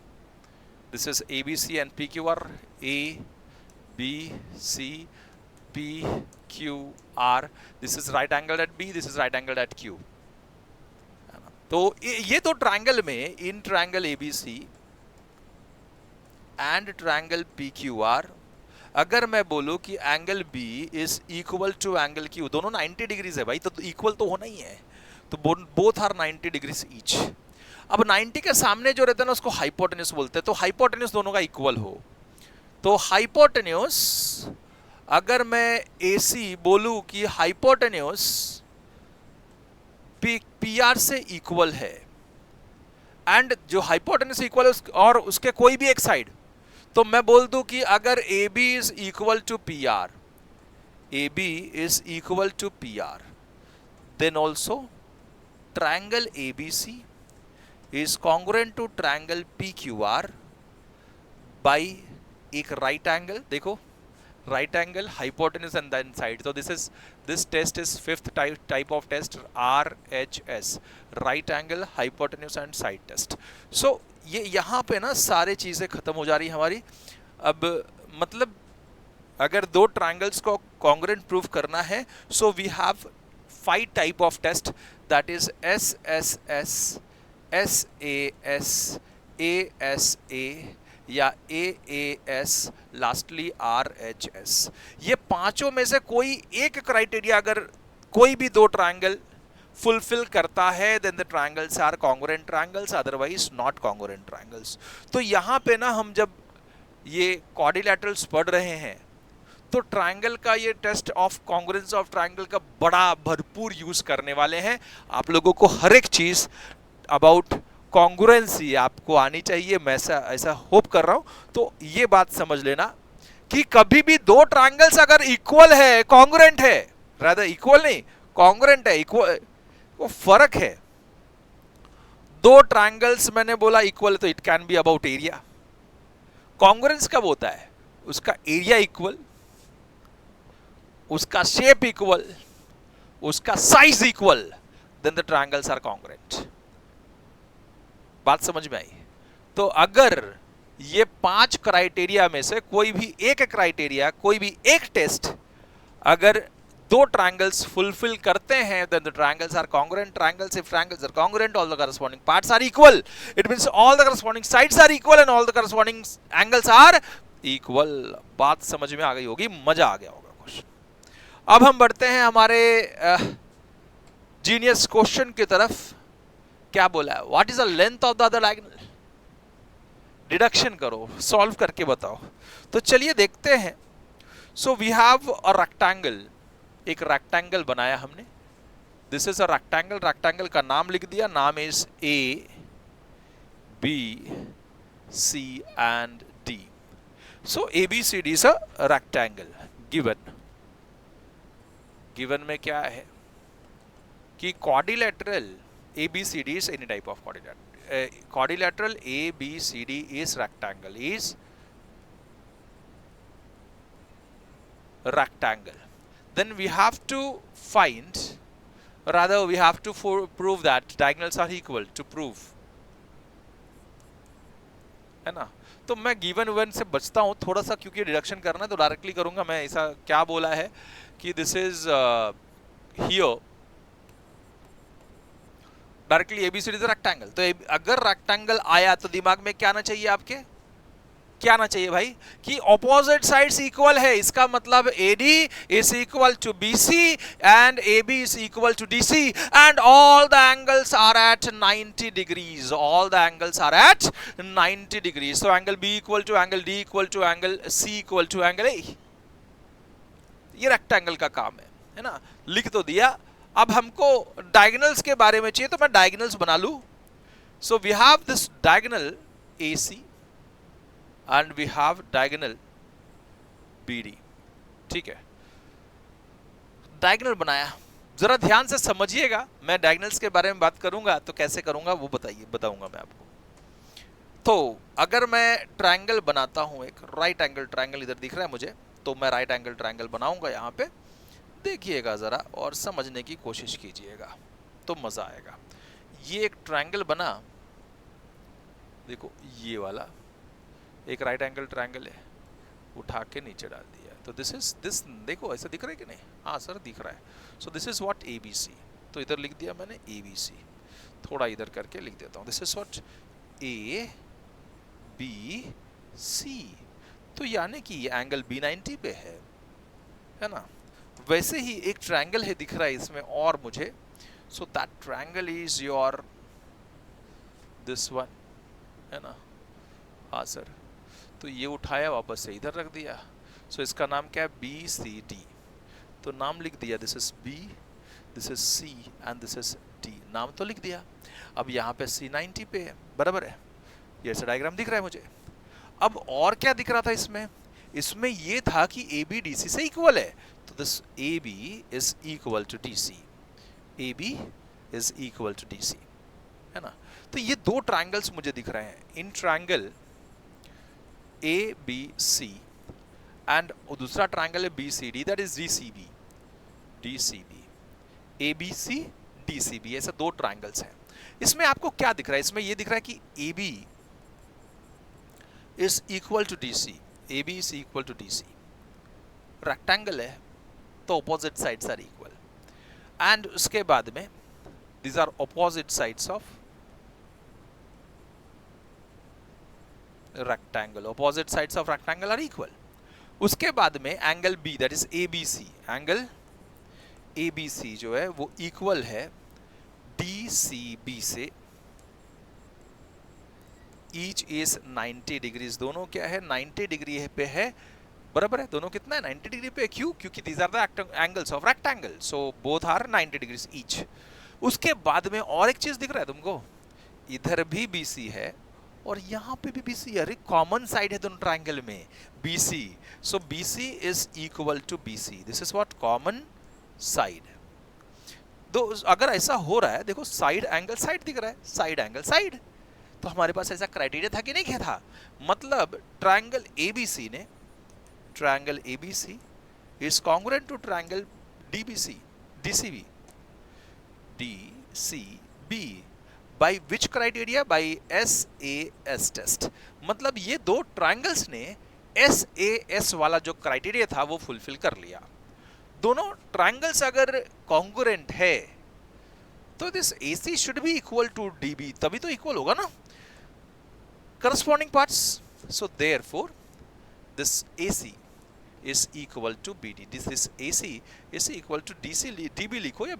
Speaker 1: this is A B C and P Q R, A B C P Q R, this is right angle at B, this is right angle at Q. तो ये तो triangle में, in triangle A B C and triangle P Q R, अगर मैं बोलूं कि angle B is equal to angle Q, दोनों 90 degrees है भाई, तो इक्वल तो होना ही है, तो बोथ आर 90 डिग्रीज ईच। अब 90 के सामने जो रहता है ना उसको हाइपोटेन्यूज बोलते हैं, तो हाइपोटेन्यूज दोनों का इक्वल हो, तो हाइपोटेन्यूज अगर मैं AC बोलूं कि हाइपोटेन्यूज पी आर से इक्वल है, एंड जो हाइपोटेन्यूज इक्वल है और उसके कोई भी एक साइड, तो मैं बोल दूं कि अगर A B is equal to P R, A B is equal to P R, then also triangle A B C is congruent to triangle P Q R by एक राइट एंगल, देखो right angle, hypotenuse and then side. So this test is fifth type of test, RHS, right angle, hypotenuse and side test. So ये यहाँ पे ना सारे चीजें खत्म हो जा रही हमारी। अब मतलब अगर दो ट्रायंगल्स को कॉन्ग्रुएंट प्रूव करना है, so we have 5 type of test, that is SSS, SAS, ASA या AAS, लास्टली RHS। ये पांचों में से कोई एक क्राइटेरिया अगर कोई भी दो ट्रायंगल फुलफिल करता है, then the triangles are congruent triangles, otherwise not congruent triangles. तो यहाँ पे ना हम जब ये क्वाड्रिलैटरल्स पढ़ रहे हैं तो ट्रायंगल का ये test of congruence of triangle का बड़ा भरपूर यूज करने वाले हैं। आप लोगों को हर एक चीज अबाउट कॉन्ग्रुएंसी आपको आनी चाहिए, मैं ऐसा होप कर रहा हूं। तो ये बात समझ लेना कि कभी भी दो ट्रायंगल्स अगर इक्वल है, कॉन्ग्रुएंट है, रादर इक्वल नहीं कॉन्ग्रुएंट है, इक्वल वो फर्क है। दो ट्रायंगल्स मैंने बोला इक्वल है तो it can be about area. Congruence कब होता है? उसका एरिया इक्वल, उसका शेप इक्वल, उसका size equal, then the triangles are congruent. बात समझ में आई? तो अगर ये 5 क्राइटेरिया में से कोई भी एक क्राइटेरिया, कोई भी एक टेस्ट अगर दो ट्रायंगल्स फुलफिल करते हैं, then the triangles are congruent triangles. If triangles are congruent, all the corresponding parts are equal, it means all the corresponding sides are equal and all the corresponding angles are equal. बात समझ में आ गई होगी, मजा आ गया होगा question. अब हम बढ़ते हैं हमारे जीनियस क्वेश्चन की तरफ। क्या बोला है? What is the length of the other diagonal? Deduction करो, सॉल्व करके बताओ। तो चलिए देखते हैं। So we have a rectangle, एक रेक्टेंगल बनाया हमने। This is a rectangle, rectangle का नाम लिख दिया, नाम is A B C and D. So A B C D is a rectangle given. Given में क्या है कि quadrilateral ABCD is any type of quadrilateral. Quadrilateral ABCD is rectangle, is rectangle. Then we have to find, rather we have to prove that diagonals are equal to prove, है ना? तो मैं given one से बचता हूँ थोड़ा सा, क्योंकि डिडक्शन करना है तो डायरेक्टली करूंगा मैं। ऐसा क्या बोला है कि this is here directly ABCD is rectangle. तो अगर रेक्टेंगल आया तो दिमाग में क्या आना चाहिए आपके? क्या आना चाहिए भाई? कि ऑपोजिट साइड्स इक्वल है। इसका मतलब AD is equal to BC and AB is equal to DC and all the angles are at 90 degrees. All the angles are at 90 degrees. तो angle B equal to angle D equal to angle C equal to angle A। ये rectangle का काम है ना? लिख तो दिया। अब हमको डायगोनल्स के बारे में चाहिए, तो मैं डायगोनल्स बना लूं। So we have this diagonal AC and we have diagonal BD। ठीक है, डायगोनल बनाया, जरा ध्यान से समझिएगा। मैं डायगोनल्स के बारे में बात करूंगा तो कैसे करूंगा वो बताऊंगा मैं आपको। तो अगर मैं ट्रायंगल बनाता हूं, एक राइट एंगल ट्रायंगल इधर दिख रहा है मुझे, तो मैं राइट एंगल ट्रायंगल बनाऊंगा यहाँ पे। देखिएगा जरा और समझने की कोशिश कीजिएगा तो मजा आएगा। ये एक ट्रायंगल बना, देखो ये वाला एक राइट एंगल ट्रायंगल है, उठा के नीचे डाल दिया। तो दिस देखो ऐसा दिख रहा है कि नहीं? हाँ सर दिख रहा है। So this is what ABC। तो इधर लिख दिया मैंने ABC, थोड़ा इधर करके लिख देता हूँ, दिस इज व्हाट ABC। तो यानी कि ये एंगल B90 पे है ना। वैसे ही एक ट्रायंगल है दिख रहा है इसमें और मुझे, so that triangle is your this one, है ना। हाँ सर, तो ये उठाया वापस से इधर रख दिया। सो इसका नाम क्या है? BCD। तो नाम लिख दिया, this is B, this is C and this is D। नाम तो लिख दिया। अब यहाँ पे C90 पे है, बराबर है। ये ऐसा डायग्राम दिख रहा है मुझे। अब और क्या दिख रहा था इसमें? इसमें ये था कि AB DC से इक्वल है, तो this AB is equal to DC। AB is equal to DC, है ना। तो ये दो ट्रायंगल्स मुझे दिख रहे हैं। इन ट्रायंगल ABC एंड दूसरा ट्रायंगल है BCD, that is DCB। ABC DCB, ऐसे दो ट्रायंगल्स हैं। इसमें आपको क्या दिख रहा है? इसमें ये दिख रहा है कि AB is equal to DC। AB is equal to DC। Rectangle है तो opposite sides are equal, and उसके बाद में these are opposite sides of rectangle, opposite sides of rectangle are equal। उसके बाद में angle B that is ABC, angle ABC जो है वो इक्वल है DCB से। each is 90 डिग्रीज, दोनों क्या है? 90 डिग्री पे है, बराबर है। दोनों कितना है? 90 डिग्री पे। क्यों? क्योंकि these are the angles of rectangle, so both are 90 degrees each। उसके बाद में और एक चीज दिख रहा है तुमको, इधर भी BC है और यहाँ पे भी BC है। अरे कॉमन साइड है दोनों ट्रायंगल में, BC। So BC is equal to BC, this is what common side. तो अगर ऐसा हो रहा है, देखो साइड एंगल साइड दिख रहा है, साइड एंगल साइड। तो हमारे पास ऐसा क्राइटेरिया था कि नहीं था? मतलब ट्रायंगल ABC ने, triangle ABC is congruent to triangle DCB by which criteria? By SAS test. मतलब ये दो ट्रायंगल्स ने SAS वाला जो क्राइटेरिया था वो फुलफिल कर लिया। दोनों ट्रायंगल्स अगर कॉन्ग्रुएंट है तो this AC should be equal to DB, तभी तो इक्वल होगा ना corresponding parts. So therefore this AC is equal to BD, this is AC is equal to DB लिखो या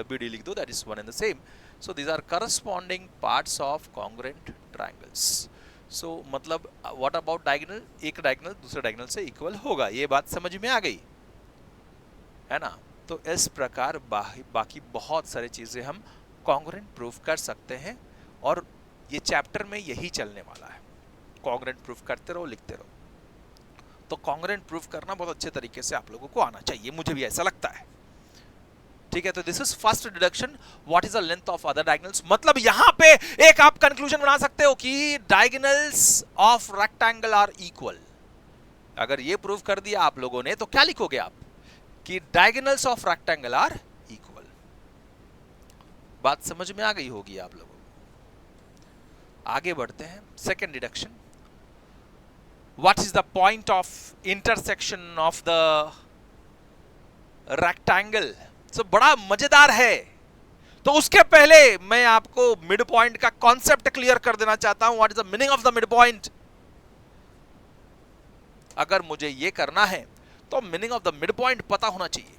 Speaker 1: BD लिख दो, that is one and the same। so these are corresponding parts of congruent triangles। so मतलब what about diagonal? एक diagonal दूसरे diagonal से equal होगा, ये बात समझ में आ गई है ना। तो इस प्रकार बाकी बहुत सारी चीजें हम congruent प्रूफ कर सकते हैं, और ये चैप्टर में यही चलने वाला है। congruent प्रूफ करते रहो, लिखते रहो। तो कॉन्ग्रुएंट प्रूफ करना बहुत अच्छे तरीके से आप लोगों को आना चाहिए, मुझे भी ऐसा लगता है। ठीक है, तो this is first deduction, what is the length of other diagonals. मतलब यहां पे एक आप कंक्लूजन बना सकते हो कि diagonals of rectangle are equal. अगर ये प्रूफ कर दिया आप लोगों ने तो क्या लिखोगे आप? कि diagonals of rectangle are equal. बात समझ में आ गई होगी आप लोगों को। आगे बढ़ते हैं, second deduction, what is the point of intersection of the rectangle। so बड़ा मजेदार है। तो उसके पहले मैं आपको मिड पॉइंट का कॉन्सेप्ट क्लियर कर देना चाहता हूं। What is the meaning of the mid point? अगर मुझे ये करना है तो meaning of the mid point पता होना चाहिए।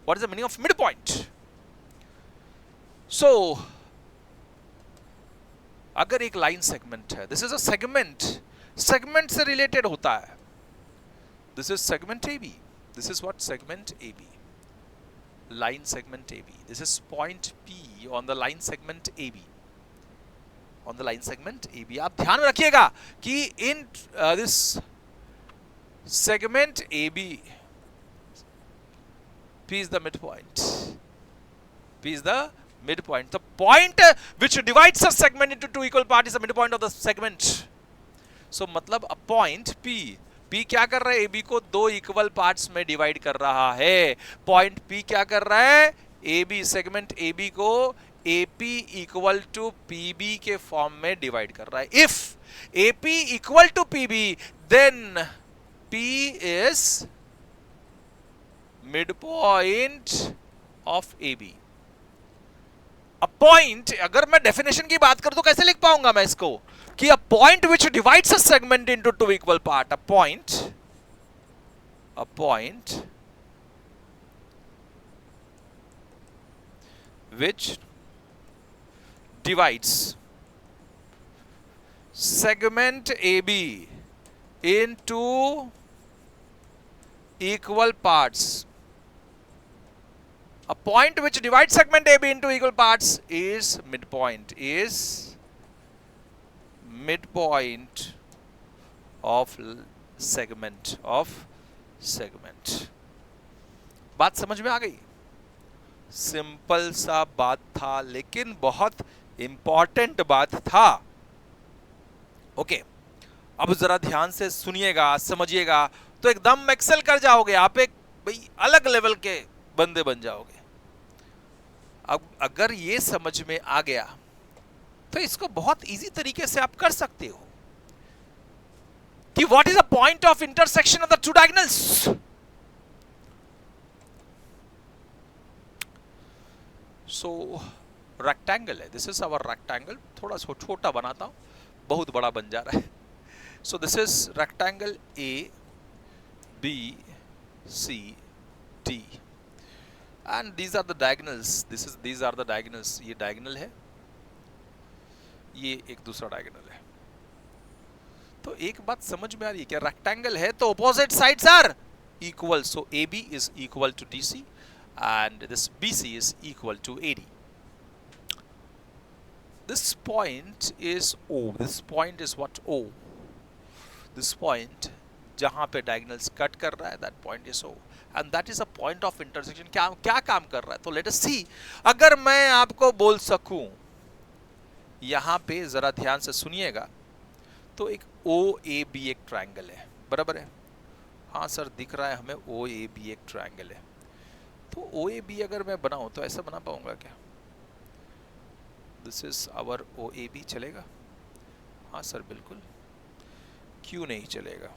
Speaker 1: What is the meaning of mid point? So अगर एक लाइन सेगमेंट है, दिस इज अ सेगमेंट से रिलेटेड होता है। This is segment AB, this is what segment AB, line segment AB। This is point P on the line segment AB, on the line segment A B. आप ध्यान में रखिएगा कि in this segment A B, P is the midpoint. P is the midpoint. The point which divides a segment into two equal parts is the midpoint of the segment. So मतलब a point P क्या कर रहा है? AB को दो equal parts में divide कर रहा है। पॉइंट P क्या कर रहा है? AB सेगमेंट AB को AP इक्वल टू PB के फॉर्म में डिवाइड कर रहा है। If AP equal to PB, then P is midpoint of AB। अब पॉइंट, अगर मैं डेफिनेशन की बात करूं तो कैसे लिख पाऊंगा मैं इसको कि a point which divides a segment into two equal part, a point which divides segment AB into equal parts, a point which divides segment AB into equal parts is midpoint of segment। बात समझ में आ गई? Simple सा बात था, लेकिन बहुत important बात था। ओके, अब जरा ध्यान से सुनिएगा, समझिएगा, तो एकदम एक्सेल कर जाओगे। आप एक भाई अलग लेवल के बंदे बन जाओगे। अब अगर ये समझ में आ गया तो इसको बहुत इजी तरीके से आप कर सकते हो कि what is the point of intersection of the two diagonals. So rectangle है, दिस इज आवर रेक्टेंगल। थोड़ा सा छोटा बनाता हूं, बहुत बड़ा बन जा रहा है। So this is rectangle A B C D and these are the diagonals, these are the diagonals। ये diagonal है, ये एक दूसरा diagonal है। तो एक बात समझ में आ रही है क्या? rectangle है तो opposite sides are equal, so AB is equal to DC and this BC is equal to AD। this point is O, this point is what? O, this point जहां पे diagonals कट कर रहा है, that point is O and that is a point of intersection। क्या काम कर रहा है? तो let us see। अगर मैं आपको बोल सकूं, यहां पे जरा ध्यान से सुनिएगा, तो एक OAB एक ट्रायंगल है, बराबर है? हाँ सर, दिख रहा है हमें OAB एक ट्रायंगल है। तो OAB अगर मैं बनाऊं तो ऐसा बना पाऊंगा क्या? दिस इज आवर OAB, चलेगा? हाँ सर बिल्कुल। क्यों नहीं चलेगा?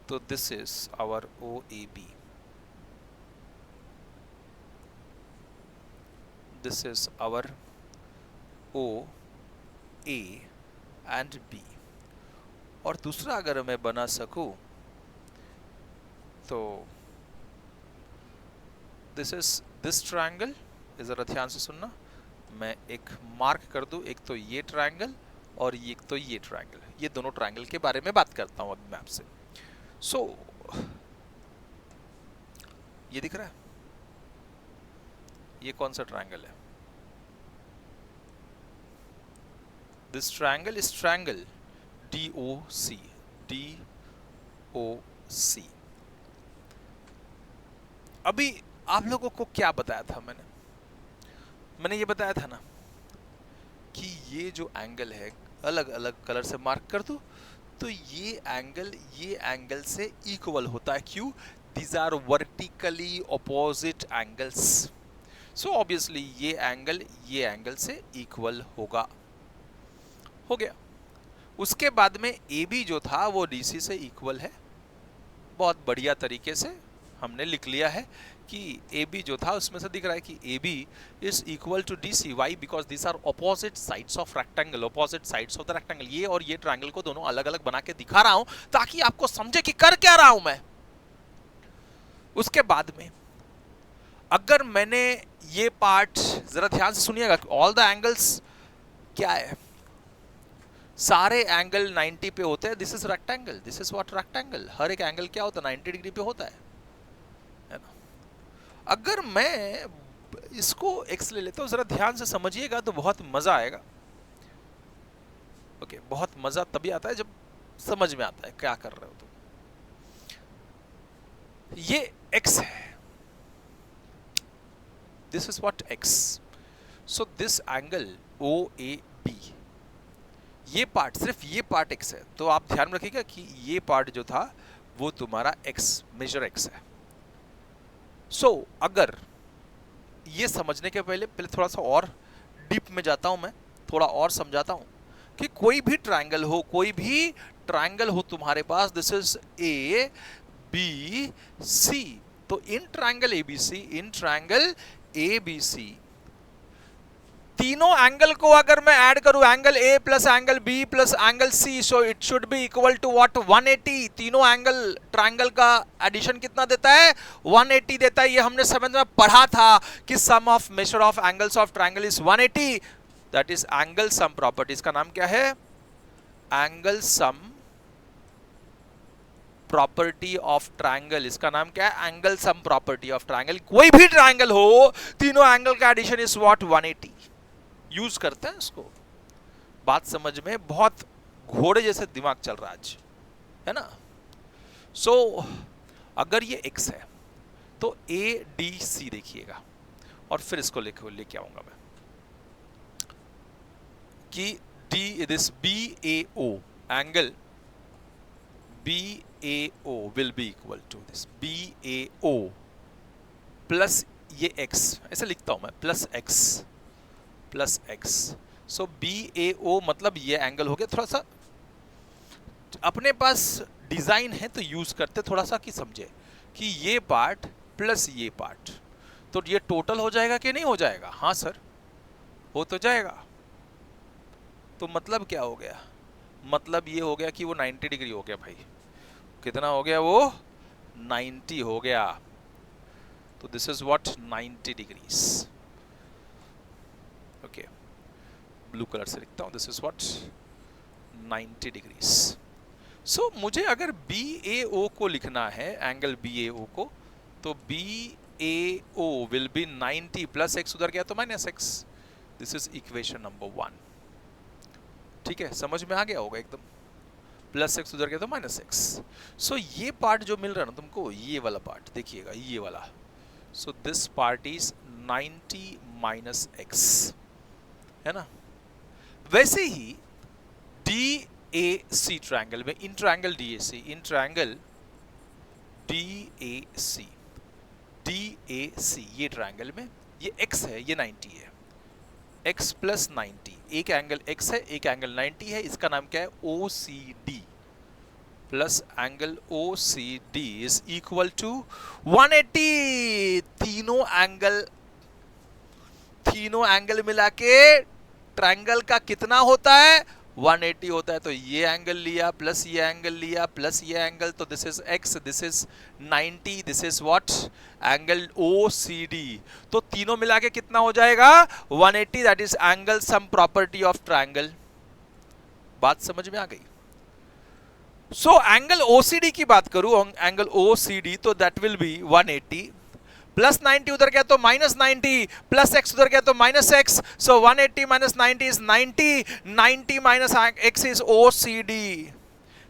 Speaker 1: तो this is our OAB, this is our OA and B। और दूसरा अगर मैं बना सकूं तो दिस इज दिस ट्रायंगल। जरा ध्यान से सुनना, मैं एक मार्क कर दूं, एक तो ये ट्रायंगल और एक तो ये ट्रायंगल। ये दोनों ट्रायंगल के बारे में बात करता हूं अभी मैं आपसे। सो ये दिख रहा है, ये कौन सा ट्रायंगल है? This triangle is triangle DOC, DOC। अभी आप लोगों को क्या बताया था मैंने ये बताया था ना कि ये जो एंगल है, अलग अलग कलर से मार्क कर दो तो ये एंगल से इक्वल होता है। क्यों? These are vertically opposite angles, so obviously ये एंगल से इक्वल होगा। हो गया। उसके बाद में AB जो था वो DC से इक्वल है। बहुत बढ़िया तरीके से हमने लिख लिया है कि AB जो था उसमें से दिख रहा है कि AB is equal to DC। Why? Because these are opposite sides of rectangle, opposite sides of the rectangle। ये और ये ट्रायंगल को दोनों अलग अलग बना के दिखा रहा हूं ताकि आपको समझे कि कर क्या रहा हूं मैं। उसके बाद में अगर मैंने ये पार्ट, जरा ध्यान से सुनिएगा, ऑल द एंगल्स क्या है? सारे एंगल 90 पे होते हैं। This is rectangle, this is what rectangle. हर एक एंगल क्या होता है? 90 डिग्री पे होता है ना। अगर मैं इसको x ले लेता हूं, जरा ध्यान से समझिएगा तो बहुत मजा आएगा। ओके, बहुत मजा तभी आता है जब समझ में आता है क्या कर रहे हो तुम। ये x है, this is what x, so this angle OAB, ये पार्ट, सिर्फ ये पार्ट x है, तो आप ध्यान रखिएगा कि ये पार्ट जो था वो तुम्हारा x, मेजर x है। सो अगर ये समझने के पहले थोड़ा सा और डीप में जाता हूं, मैं थोड़ा और समझाता हूं कि कोई भी ट्रायंगल हो तुम्हारे पास, दिस इज ABC, तो इन ट्रायंगल ABC तीनों एंगल को अगर मैं ऐड करूं, angle A plus angle B plus angle C, so it should be equal to what, 180। तीनों एंगल ट्रायंगल का एडिशन कितना देता है, 180 देता है। ये हमने समझ में पढ़ा था कि sum of measure of angles of triangle is 180, that is angle sum property. इसका नाम क्या है, angle sum property of triangle. इसका नाम क्या है, angle sum property of triangle. कोई भी ट्रायंगल हो, तीनों एंगल का एडिशन इज व्हाट, 180। यूज करते हैं इसको, बात समझ में, बहुत घोड़े जैसे दिमाग चल रहा है आज, है ना। सो अगर ये x है तो ADC देखिएगा, और फिर इसको लेके आऊंगा मैं कि this BAO, angle BAO will be equal to this BAO plus ये x, ऐसे लिखता हूं मैं, प्लस x, सो BAO मतलब ये एंगल हो गया। थोड़ा सा अपने पास डिजाइन है तो यूज करते थोड़ा सा, कि समझे कि ये पार्ट प्लस ये पार्ट, तो ये टोटल हो जाएगा कि नहीं हो जाएगा, हाँ सर हो तो जाएगा। तो मतलब क्या हो गया, मतलब ये हो गया कि वो 90 डिग्री हो गया भाई। कितना हो गया वो, 90 हो गया। तो this is what, 90 degrees. Okay, blue colour से लिखता हूं, दिस इज व्हाट 90 डिग्रीज। सो मुझे अगर BAO को लिखना है, एंगल BAO को, तो BAO will be 90 plus x, उधर गया तो minus x। This is equation number 1। ठीक है, समझ में आ गया होगा एकदम, प्लस x उधर गया तो माइनस x। सो ये पार्ट जो मिल रहा है ना तुमको, ये वाला पार्ट देखिएगा, ये वाला, so this part is 90 minus x, है ना। वैसे ही DAC ट्रायंगल में, इन ट्रायंगल DAC ये ट्रायंगल में ये x है, ये 90 है, x प्लस 90, एक एंगल x है, एक एंगल 90 है, इसका नाम क्या है, OCD, plus angle OCD is equal to 180। तीनों एंगल मिला के ट्रायंगल का कितना होता है, 180 होता है। तो ये एंगल लिया प्लस ये एंगल लिया प्लस ये एंगल, तो this is x, this is 90, this is what, angle OCD। तो तीनों मिला के कितना हो जाएगा, 180, that is angle sum property of triangle. बात समझ में आ गई। सो एंगल OCD की बात करूं, एंगल OCD, तो दैट विल बी 180 प्लस 90 उधर गया तो माइनस 90, प्लस x उधर गया तो minus x, so 180 minus 90 is 90, 90 minus x is OCD।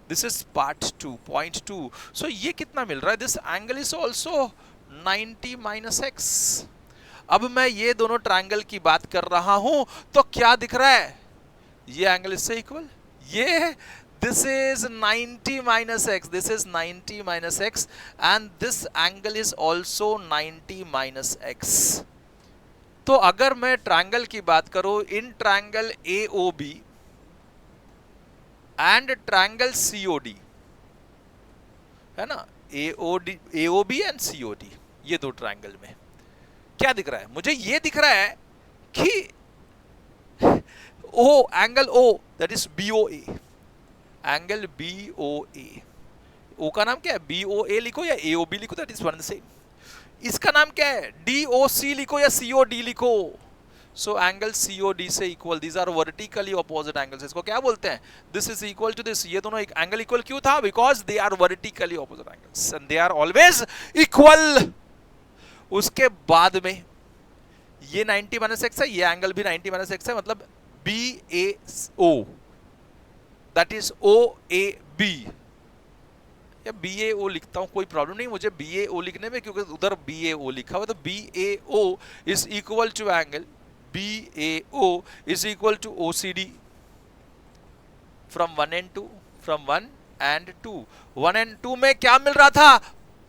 Speaker 1: This is part 2.2। सो ये कितना मिल रहा है, this angle is also 90 minus x। अब मैं ये दोनों ट्रायंगल की बात कर रहा हूं तो क्या दिख रहा है, ये एंगल इससे इक्वल, ये this is 90 minus x, this is 90 minus x, and this angle is also 90 minus x। तो अगर मैं ट्रायंगल की बात करूं, in triangle AOB and triangle COD, है ना, AOB एंड COD, ये दो ट्रायंगल में क्या दिख रहा है, मुझे ये दिख रहा है कि angle O, that is BOA, angle BOA, O का नाम क्या है, BOA लिखो या AOB लिखो, दैट इज वन सेम। इसका नाम क्या है, DOC लिखो या COD लिखो। सो एंगल COD से equal, these are vertically opposite angles. इसको क्या बोलते हैं, this is equal to this. ये दोनों एक एंगल इक्वल क्यों था, because they are vertically opposite angles and they are always equal. उसके बाद में ये 90 माइनस एक्स है, ये एंगल भी 90 माइनस एक्स है, मतलब B A O, that is O A B, या बी ए ओ लिखता हूं, कोई प्रॉब्लम नहीं मुझे बी ए ओ लिखने में, क्योंकि उधर बी ए ओ लिखा हुआ, तो B A O is equal to angle B A O is equal to O C D from 1 and 2, from 1 and 2। 1 and 2 में क्या मिल रहा था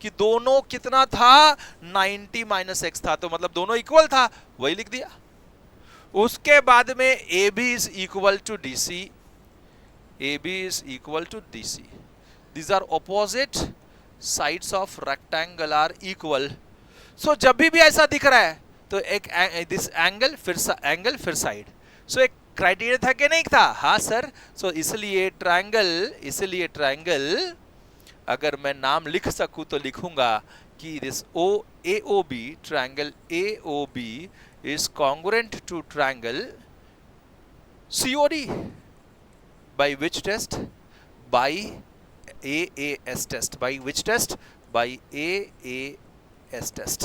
Speaker 1: कि दोनों कितना था, 90 माइनस एक्स था, तो मतलब दोनों इक्वल था, वही लिख दिया। उसके बाद में A B is equal to D C, A B is equal to D C, these are opposite sides of rectangle are equal। so जब भी ऐसा दिख रहा है तो एक दिस एंगल फिर एंगल फिर साइड, सो एक क्राइटेरिया था कि नहीं था, हाँ सर। सो इसलिए ट्रायंगल अगर मैं नाम लिख सकूं तो लिखूंगा कि this O A O B, triangle A O B is congruent to triangle C O D, by which test, by AAS test, by which test, by AAS test।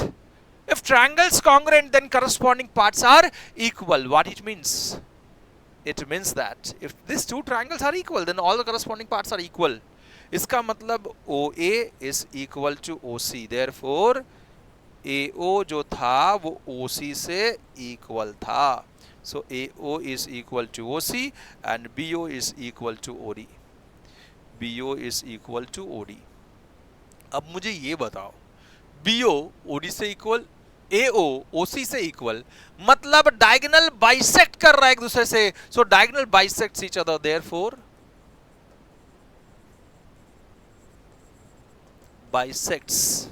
Speaker 1: if triangles congruent then corresponding parts are equal। what it means, it means that if these two triangles are equal then all the corresponding parts are equal। इसका मतलब OA is equal to OC, therefore AO जो था वो OC से equal था, so AO is equal to OC and BO is equal to OD, BO is equal to OD। अब मुझे ये बताओ, BO OD से इक्वल, AO OC से इक्वल, मतलब डायगोनल बाइसेक्ट कर रहा है एक दूसरे से, so diagonal bisects each other, therefore bisects.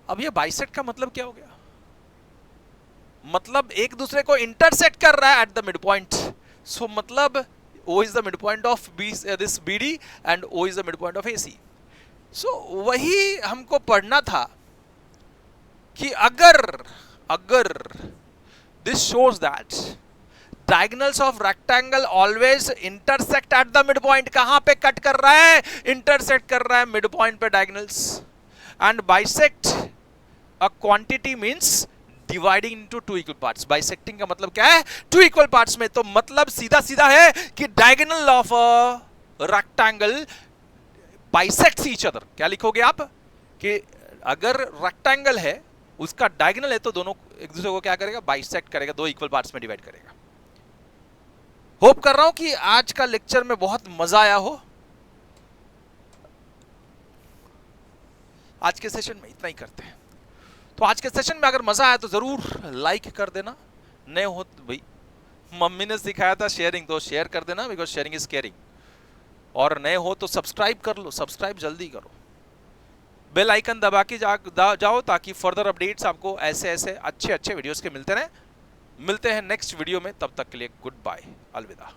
Speaker 1: अब ये बाइसेक्ट का मतलब क्या हो गया, मतलब एक दूसरे को इंटरसेक्ट कर रहा है at the mid point. so मतलब O is the midpoint of this BD and O is the midpoint of AC। so वही हमको पढ़ना था कि अगर this shows that diagonals of rectangle always intersect at the midpoint, कहां पे cut कर रहा है, intersect कर रहा है midpoint पे diagonals, and bisect a quantity means dividing into two equal parts. Bisecting का मतलब क्या है, टू इक्वल पार्ट्स में, तो मतलब सीधा सीधा है कि diagonal of a rectangle bisects each other. क्या लिखोगे आप कि अगर रेक्टेंगल है उसका डायगोनल है तो दोनों एक दूसरे को क्या करेगा, बाइसेक्ट करेगा, दो इक्वल पार्ट्स में डिवाइड करेगा। होप कर रहा हूं कि आज का लेक्चर में बहुत मजा आया हो। आज के सेशन में इतना ही करते हैं। तो आज के सेशन में अगर मजा आया तो जरूर लाइक कर देना, नए हो तो भाई मम्मी ने सिखाया था शेयरिंग, तो शेयर कर देना, बिकॉज शेयरिंग इज केयरिंग। और नए हो तो सब्सक्राइब कर लो, सब्सक्राइब जल्दी करो, बेल आइकन दबा के जाओ ताकि फर्दर अपडेट्स आपको ऐसे ऐसे अच्छे अच्छे वीडियोस के मिलते रहे। मिलते हैं नेक्स्ट वीडियो में, तब तक के लिए गुड बाय, अलविदा।